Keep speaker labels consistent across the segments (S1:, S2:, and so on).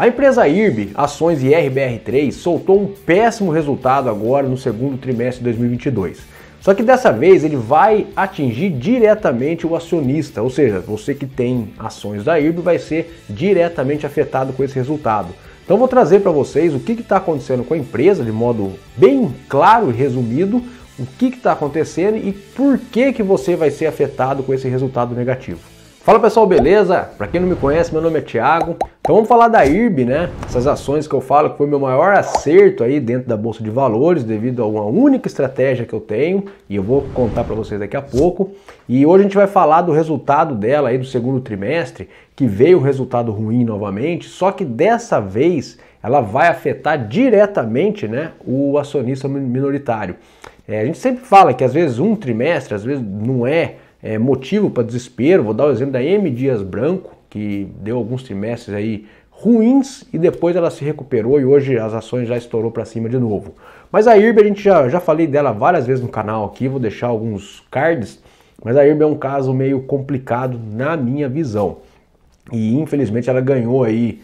S1: A empresa IRB, ações IRBR3, soltou um péssimo resultado agora no segundo trimestre de 2022. Só que dessa vez ele vai atingir diretamente o acionista, ou seja, você que tem ações da IRB vai ser diretamente afetado com esse resultado. Então vou trazer para vocês o que está acontecendo com a empresa de modo bem claro e resumido, o que está acontecendo e por que você vai ser afetado com esse resultado negativo. Fala pessoal, beleza? Para quem não me conhece, meu nome é Thiago. Então vamos falar da IRB, né? Essas ações que eu falo que foi meu maior acerto aí dentro da Bolsa de Valores devido a uma única estratégia que eu tenho e eu vou contar para vocês daqui a pouco. E hoje a gente vai falar do resultado dela aí do segundo trimestre, que veio um resultado ruim novamente, só que dessa vez ela vai afetar diretamente, né, o acionista minoritário. A gente sempre fala que às vezes um trimestre, às vezes não é motivo para desespero. Vou dar o exemplo da M. Dias Branco, que deu alguns trimestres aí ruins e depois ela se recuperou e hoje as ações já estourou para cima de novo. Mas a IRB a gente já falei dela várias vezes no canal aqui, vou deixar alguns cards, mas a IRB é um caso meio complicado na minha visão. E infelizmente ela ganhou aí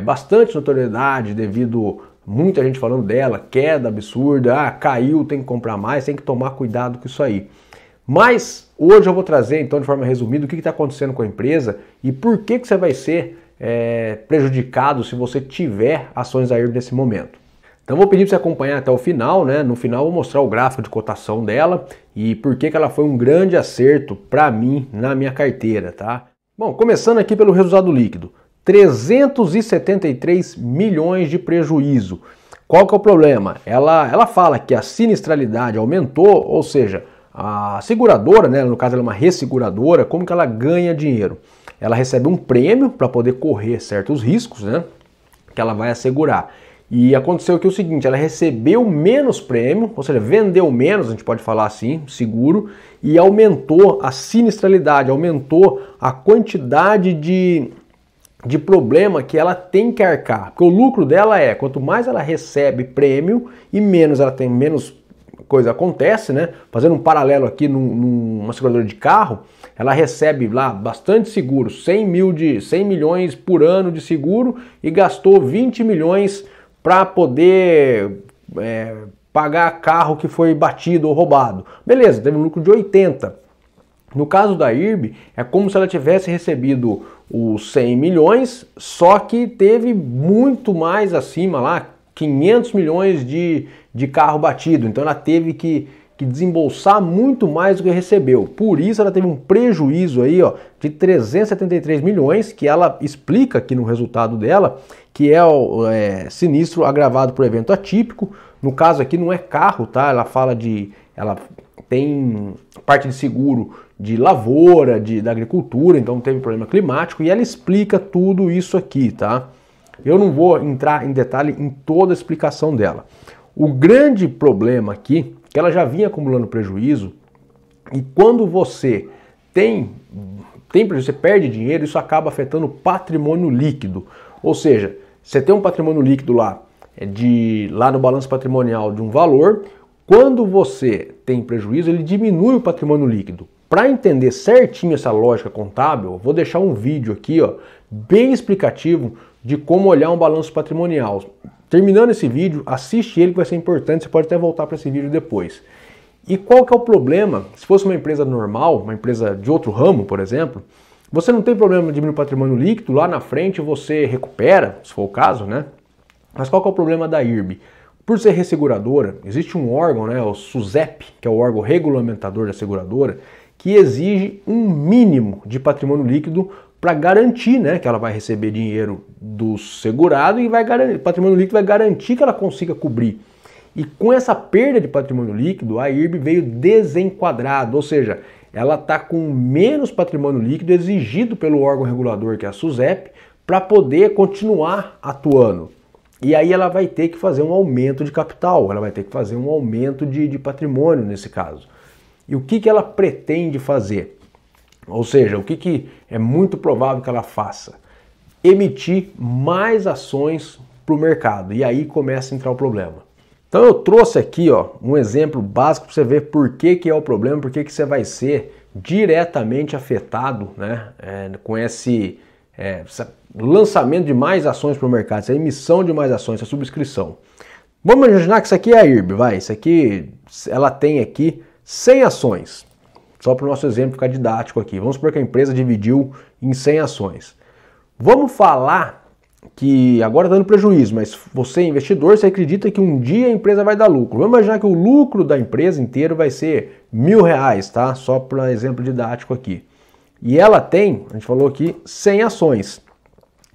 S1: bastante notoriedade devido muita gente falando dela, queda absurda, caiu, tem que comprar mais, tem que tomar cuidado com isso aí. Mas hoje eu vou trazer então de forma resumida o que está acontecendo com a empresa e por que você vai ser prejudicado se você tiver ações da IRB nesse momento. Então vou pedir para você acompanhar até o final, né? No final eu vou mostrar o gráfico de cotação dela e por que ela foi um grande acerto para mim na minha carteira, tá? Bom, começando aqui pelo resultado líquido, 373 milhões de prejuízo. Qual que é o problema? Ela fala que a sinistralidade aumentou, ou seja, a seguradora, né, no caso ela é uma resseguradora, como que ela ganha dinheiro? Ela recebe um prêmio para poder correr certos riscos, né, que ela vai assegurar. E aconteceu que o seguinte, ela recebeu menos prêmio, ou seja, vendeu menos, a gente pode falar assim, seguro, e aumentou a sinistralidade, aumentou a quantidade de problema que ela tem que arcar. Porque o lucro dela quanto mais ela recebe prêmio e menos ela tem, menos coisa acontece, né? Fazendo um paralelo aqui numa seguradora de carro, ela recebe lá bastante seguro, 100 milhões por ano de seguro e gastou 20 milhões para poder pagar carro que foi batido ou roubado. Beleza, teve um lucro de 80. No caso da IRB, é como se ela tivesse recebido os 100 milhões, só que teve muito mais acima lá, 500 milhões de carro batido. Então ela teve que desembolsar muito mais do que recebeu. Por isso ela teve um prejuízo aí, ó, de 373 milhões, que ela explica aqui no resultado dela, que é o sinistro agravado por evento atípico. No caso aqui não é carro, tá? Ela fala ela tem parte de seguro de lavoura, da agricultura, então teve problema climático e ela explica tudo isso aqui, tá? Eu não vou entrar em detalhe em toda a explicação dela. O grande problema aqui é que ela já vinha acumulando prejuízo e quando você tem prejuízo, você perde dinheiro, isso acaba afetando o patrimônio líquido. Ou seja, você tem um patrimônio líquido lá no balanço patrimonial de um valor, quando você tem prejuízo, ele diminui o patrimônio líquido. Para entender certinho essa lógica contábil, eu vou deixar um vídeo aqui, ó, bem explicativo de como olhar um balanço patrimonial. Terminando esse vídeo, assiste ele que vai ser importante, você pode até voltar para esse vídeo depois. E qual que é o problema? Se fosse uma empresa normal, uma empresa de outro ramo, por exemplo, você não tem problema de diminuir o patrimônio líquido, lá na frente você recupera, se for o caso, né? Mas qual que é o problema da IRB? Por ser resseguradora, existe um órgão, né, o SUSEP, que é o órgão regulamentador da seguradora, que exige um mínimo de patrimônio líquido para garantir, né, que ela vai receber dinheiro do segurado e o patrimônio líquido vai garantir que ela consiga cobrir. E com essa perda de patrimônio líquido, a IRB veio desenquadrada, ou seja, ela está com menos patrimônio líquido exigido pelo órgão regulador, que é a SUSEP, para poder continuar atuando. E aí ela vai ter que fazer um aumento de capital, ela vai ter que fazer um aumento de patrimônio nesse caso. E o que ela pretende fazer? Ou seja, o que é muito provável que ela faça? Emitir mais ações para o mercado. E aí começa a entrar o problema. Então eu trouxe aqui, ó, um exemplo básico para você ver por que é o problema, por que você vai ser diretamente afetado, né, com esse lançamento de mais ações para o mercado, essa emissão de mais ações, essa subscrição. Vamos imaginar que isso aqui é a IRB, vai. Isso aqui, ela tem aqui 100 ações. Só para o nosso exemplo ficar didático aqui. Vamos supor que a empresa dividiu em 100 ações. Vamos falar que agora está dando prejuízo, mas você, investidor, você acredita que um dia a empresa vai dar lucro. Vamos imaginar que o lucro da empresa inteira vai ser R$1.000, tá? Só para exemplo didático aqui. E ela tem, a gente falou aqui, 100 ações.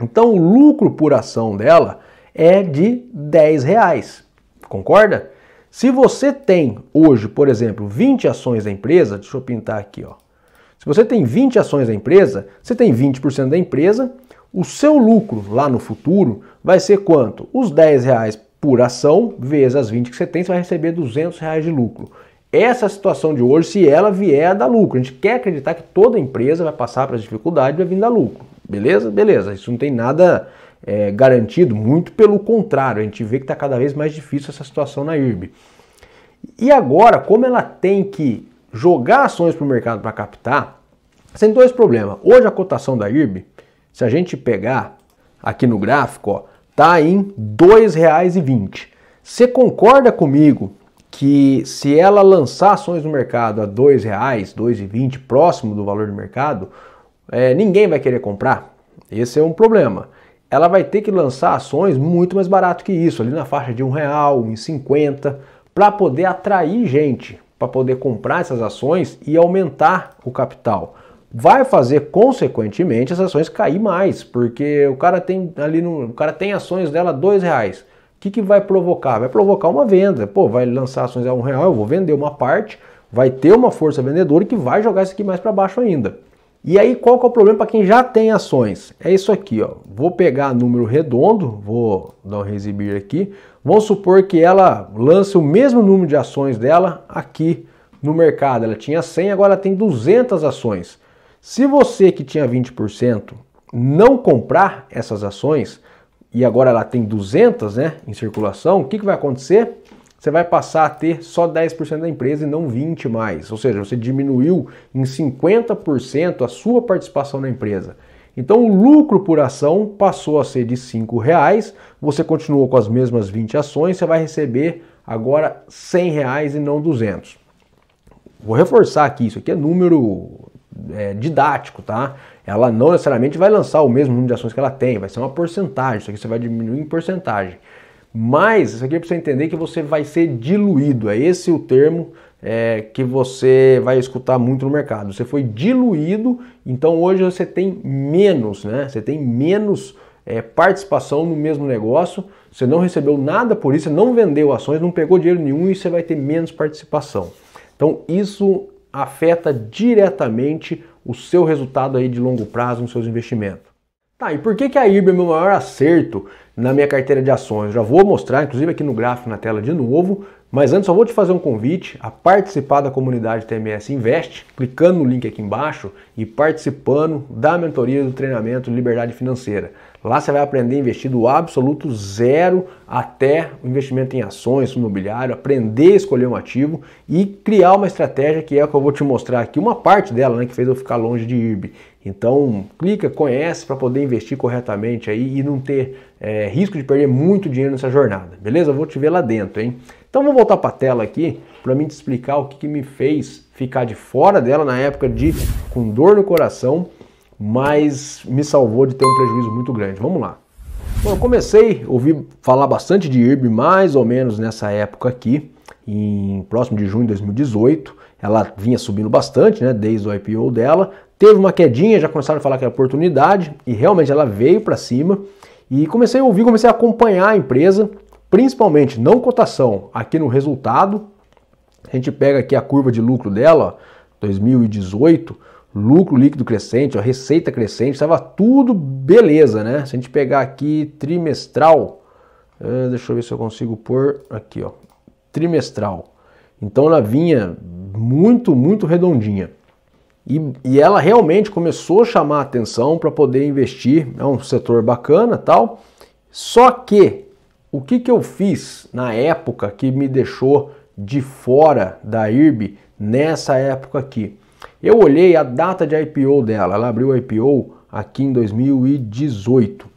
S1: Então o lucro por ação dela é de R$10. Concorda? Se você tem hoje, por exemplo, 20 ações da empresa, deixa eu pintar aqui, ó. Se você tem 20 ações da empresa, você tem 20% da empresa, o seu lucro lá no futuro vai ser quanto? Os R$10 por ação, vezes as 20 que você tem, você vai receber R$200 de lucro. Essa é a situação de hoje, se ela vier a dar lucro. A gente quer acreditar que toda empresa vai passar para as dificuldades e vai vir dar lucro. Beleza? Beleza. Isso não tem nada garantido, muito pelo contrário. A gente vê que está cada vez mais difícil essa situação na IRB. E agora, como ela tem que jogar ações para o mercado para captar, tem dois problemas. Hoje a cotação da IRB, se a gente pegar aqui no gráfico, ó, tá em R$2,20. Você concorda comigo que se ela lançar ações no mercado a R$2, R$2,20, próximo do valor do mercado, ninguém vai querer comprar? Esse é um problema. Ela vai ter que lançar ações muito mais barato que isso, ali na faixa de R$1, R$1,50, para poder atrair gente, para poder comprar essas ações e aumentar o capital. Vai fazer, consequentemente, as ações cair mais, porque o cara tem ações dela a R$2. O que vai provocar? Vai provocar uma venda. Pô, vai lançar ações a R$1, eu vou vender uma parte, vai ter uma força vendedora que vai jogar isso aqui mais para baixo ainda. E aí, qual que é o problema para quem já tem ações? É isso aqui, ó. Vou pegar número redondo, vou dar um exibir aqui. Vamos supor que ela lance o mesmo número de ações dela aqui no mercado. Ela tinha 100, agora ela tem 200 ações. Se você que tinha 20% não comprar essas ações, e agora ela tem 200, né, em circulação, o que vai acontecer? Você vai passar a ter só 10% da empresa e não 20% mais. Ou seja, você diminuiu em 50% a sua participação na empresa. Então o lucro por ação passou a ser de R$5, você continuou com as mesmas 20 ações, você vai receber agora R$100 e não 200. Vou reforçar aqui, isso aqui é número didático, tá? Ela não necessariamente vai lançar o mesmo número de ações que ela tem, vai ser uma porcentagem, isso aqui você vai diminuir em porcentagem. Mas isso aqui é para você entender que você vai ser diluído, é esse o termo que você vai escutar muito no mercado. Você foi diluído, então hoje você tem menos, né? Você tem menos participação no mesmo negócio, você não recebeu nada por isso, você não vendeu ações, não pegou dinheiro nenhum e você vai ter menos participação. Então isso afeta diretamente o seu resultado aí de longo prazo nos seus investimentos. Tá, e por que a IRB é o meu maior acerto na minha carteira de ações? Eu já vou mostrar, inclusive aqui no gráfico na tela de novo, mas antes só vou te fazer um convite a participar da comunidade TMS Invest, clicando no link aqui embaixo e participando da mentoria do treinamento Liberdade Financeira. Lá você vai aprender a investir do absoluto zero até o investimento em ações, imobiliário, aprender a escolher um ativo e criar uma estratégia que é o que eu vou te mostrar aqui, uma parte dela, né, que fez eu ficar longe de IRB. Então, clica, conhece para poder investir corretamente aí e não ter risco de perder muito dinheiro nessa jornada, beleza? Eu vou te ver lá dentro, hein? Então, vou voltar para a tela aqui para mim te explicar o que me fez ficar de fora dela na época com dor no coração, mas me salvou de ter um prejuízo muito grande. Vamos lá. Bom, eu comecei a ouvir falar bastante de IRB mais ou menos nessa época aqui, próximo de junho de 2018. Ela vinha subindo bastante, né, desde o IPO dela. Teve uma quedinha, já começaram a falar que era oportunidade e realmente ela veio para cima. E comecei a ouvir, comecei a acompanhar a empresa, principalmente não cotação, aqui no resultado. A gente pega aqui a curva de lucro dela, ó, 2018, lucro líquido crescente, ó, receita crescente, estava tudo beleza, né? Se a gente pegar aqui trimestral, deixa eu ver se eu consigo pôr aqui, ó, trimestral. Então ela vinha muito, muito redondinha. E ela realmente começou a chamar a atenção para poder investir, é um setor bacana e tal. Só que, o que eu fiz na época que me deixou de fora da IRB nessa época aqui? Eu olhei a data de IPO dela, ela abriu o IPO aqui em 2018.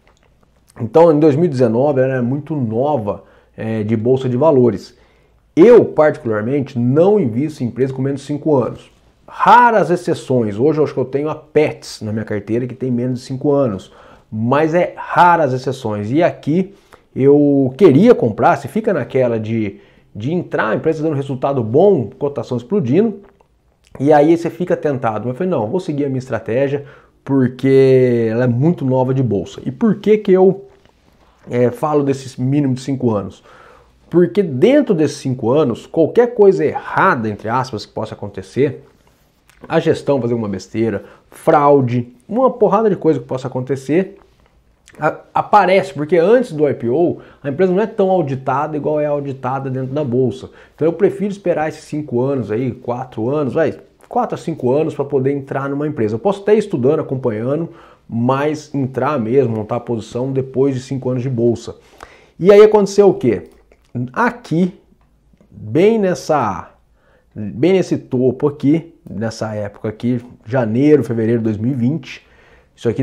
S1: Então, em 2019, ela era muito nova de Bolsa de Valores. Eu, particularmente, não invisto em empresa com menos de 5 anos. Raras exceções. Hoje eu acho que eu tenho a Pets na minha carteira que tem menos de 5 anos. Mas é raras exceções. E aqui eu queria comprar, se fica naquela de entrar, a empresa dando resultado bom, cotação explodindo, e aí você fica tentado. Mas eu falei, não, vou seguir a minha estratégia porque ela é muito nova de bolsa. E por que eu falo desses mínimo de 5 anos? Porque dentro desses 5 anos, qualquer coisa errada, entre aspas, que possa acontecer, a gestão fazer uma besteira, fraude, uma porrada de coisa que possa acontecer, aparece, porque antes do IPO, a empresa não é tão auditada igual é auditada dentro da bolsa. Então eu prefiro esperar esses 5 anos aí, 4 anos, 4 a 5 anos para poder entrar numa empresa. Eu posso até ir estudando, acompanhando, mas entrar mesmo, montar a posição depois de 5 anos de bolsa. E aí aconteceu o quê? Aqui, bem nesse topo aqui, nessa época aqui, janeiro, fevereiro de 2020, isso aqui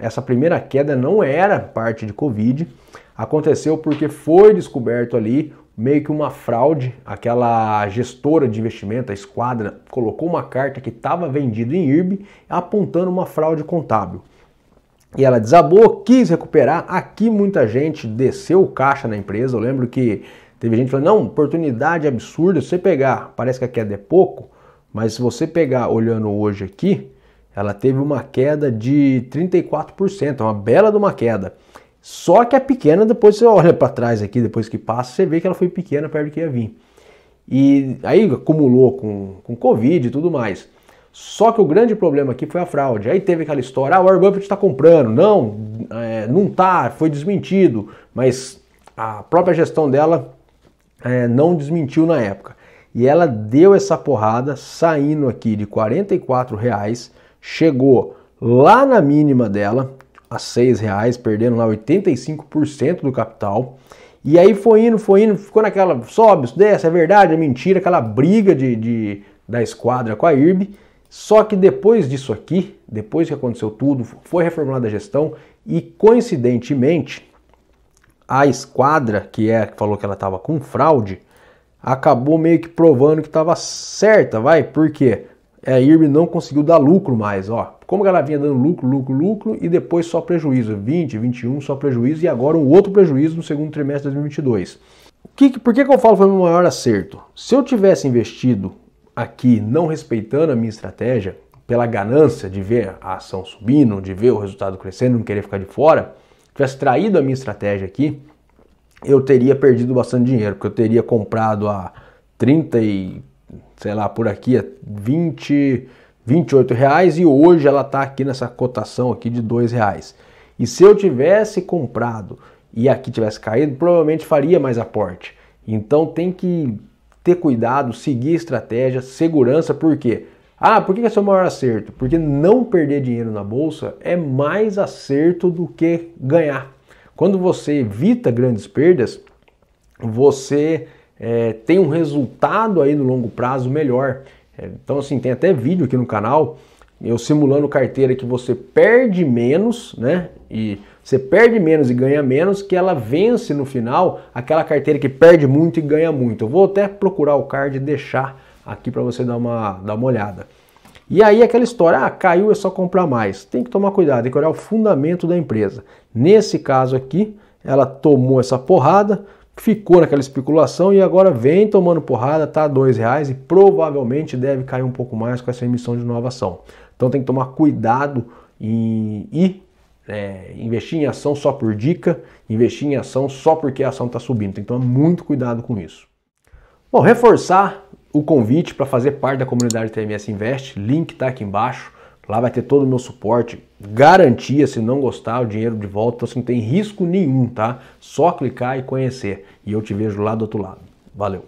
S1: essa primeira queda não era parte de Covid, aconteceu porque foi descoberto ali meio que uma fraude, aquela gestora de investimento, a Esquadra, colocou uma carta que estava vendida em IRB apontando uma fraude contábil. E ela desabou, quis recuperar, aqui muita gente desceu o caixa na empresa, eu lembro que teve gente falando, não, oportunidade absurda, se você pegar, parece que a queda é pouco, mas se você pegar olhando hoje aqui, ela teve uma queda de 34%, uma bela de uma queda. Só que é pequena, depois você olha para trás aqui, depois que passa, você vê que ela foi pequena perto do que ia vir. E aí acumulou com Covid e tudo mais. Só que o grande problema aqui foi a fraude. Aí teve aquela história, o Warren Buffett está comprando. Não tá, foi desmentido. Mas a própria gestão dela não desmentiu na época. E ela deu essa porrada, saindo aqui de R$44, chegou lá na mínima dela, a R$6, perdendo lá 85% do capital. E aí foi indo, ficou naquela, sobe, desce, é verdade, é mentira, aquela briga da Esquadra com a IRB. Só que depois disso aqui, depois que aconteceu tudo, foi reformulada a gestão e coincidentemente a Esquadra, que falou que ela estava com fraude, acabou meio que provando que estava certa, Por quê? A IRB não conseguiu dar lucro mais, Como que ela vinha dando lucro e depois só prejuízo, 20, 21 só prejuízo e agora um outro prejuízo no segundo trimestre de 2022. Por que eu falo que foi o meu maior acerto? Se eu tivesse investido aqui não respeitando a minha estratégia, pela ganância de ver a ação subindo, de ver o resultado crescendo, não querer ficar de fora, tivesse traído a minha estratégia aqui, eu teria perdido bastante dinheiro, porque eu teria comprado a 30 e, sei lá, por aqui, a 20, 28 reais e hoje ela está aqui nessa cotação aqui de R$2. E se eu tivesse comprado e aqui tivesse caído, provavelmente faria mais aporte. Então tem que ter cuidado, seguir estratégia, segurança, por quê? Por que esse é o maior acerto? Porque não perder dinheiro na bolsa é mais acerto do que ganhar. Quando você evita grandes perdas, você tem um resultado aí no longo prazo melhor. Então assim, tem até vídeo aqui no canal, eu simulando carteira que você perde menos, E você perde menos e ganha menos, que ela vence no final aquela carteira que perde muito e ganha muito. Eu vou até procurar o card e deixar aqui para você dar uma olhada. E aí aquela história, caiu, é só comprar mais. Tem que tomar cuidado, tem que olhar o fundamento da empresa. Nesse caso aqui, ela tomou essa porrada, ficou naquela especulação e agora vem tomando porrada, tá R$2 e provavelmente deve cair um pouco mais com essa emissão de nova ação. Então tem que tomar cuidado e investir em ação só por dica, investir em ação só porque a ação está subindo. Tem que tomar muito cuidado com isso. Bom, reforçar o convite para fazer parte da comunidade TMS Invest, link está aqui embaixo. Lá vai ter todo o meu suporte, garantia, se não gostar, o dinheiro de volta, então você não tem risco nenhum, tá? Só clicar e conhecer. E eu te vejo lá do outro lado. Valeu!